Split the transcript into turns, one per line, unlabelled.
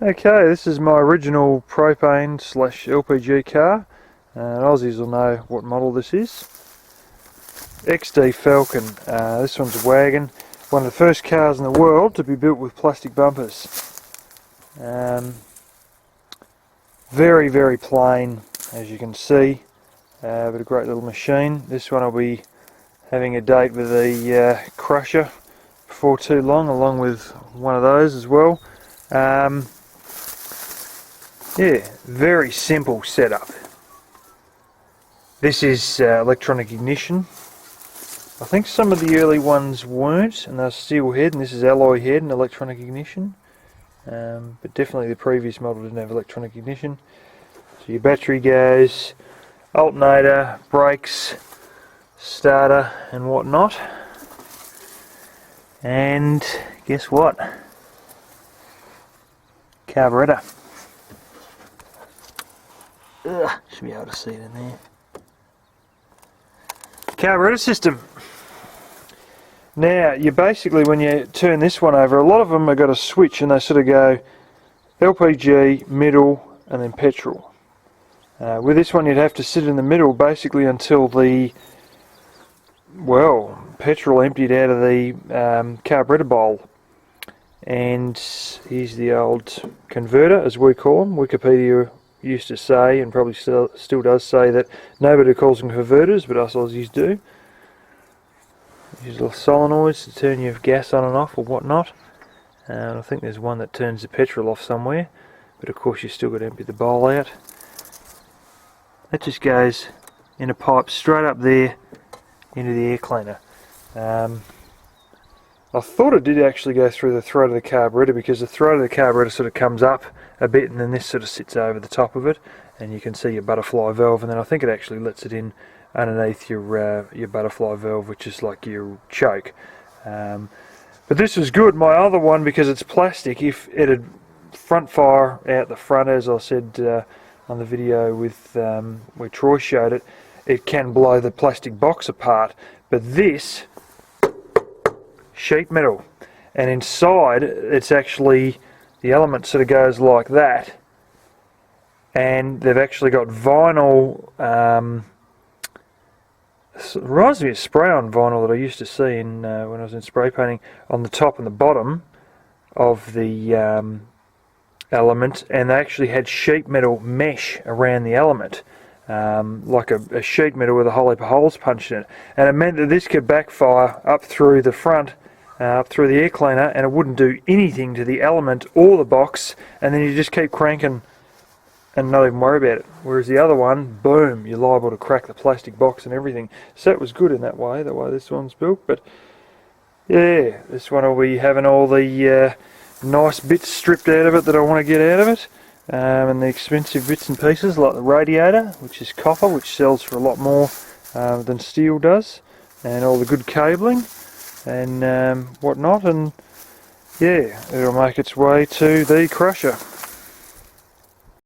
Okay, this is my original propane slash LPG car, and Aussies will know what model this is. XD Falcon. This one's a wagon, one of the first cars in the world to be built with plastic bumpers. Very, very plain, as you can see, but a great little machine. This one will be having a date with the crusher before too long, along with one of those as well. Yeah, very simple setup. This is electronic ignition. I think some of the early ones weren't, and they're steel head, and this is alloy head and electronic ignition. But definitely the previous model didn't have electronic ignition. So your battery goes, alternator, brakes, starter and whatnot. And guess what? Carburetor. Should be able to see it in there. Carburetor system. Now, you basically, when you turn this one over, a lot of them have got a switch and they sort of go LPG, middle, and then petrol. With this one, you'd have to sit in the middle basically until the, well, petrol emptied out of the carburetor bowl. And here's the old converter, as we call them. Wikipedia used to say, and probably still does say, that nobody calls them converters, but us Aussies do. These little solenoids to turn your gas on and off or whatnot. I think there's one that turns the petrol off somewhere, but of course you still got to empty the bowl out. That just goes in a pipe straight up there into the air cleaner. I thought it did actually go through the throat of the carburetor, because the throat of the carburetor sort of comes up a bit and then this sort of sits over the top of it, and you can see your butterfly valve, and then I think it actually lets it in underneath your butterfly valve, which is like your choke. But this was good. My other one, because it's plastic, if it had front fire out the front, as I said on the video with where Troy showed it, it can blow the plastic box apart. But this, sheet metal, and inside it's actually, the element sort of goes like that, and they've actually got vinyl, it reminds me of spray-on vinyl that I used to see in when I was in spray painting, on the top and the bottom of the element, and they actually had sheet metal mesh around the element, like a sheet metal with a whole heap of holes punched in it, and it meant that this could backfire up through the front, up through the air cleaner, and it wouldn't do anything to the element or the box, and then you just keep cranking and not even worry about it. Whereas the other one, boom, you're liable to crack the plastic box and everything. So it was good in that way, the way this one's built. But yeah, this one will be having all the nice bits stripped out of it that I want to get out of it, and the expensive bits and pieces like the radiator, which is copper, which sells for a lot more than steel does, and all the good cabling and whatnot, and yeah, it'll make its way to the crusher.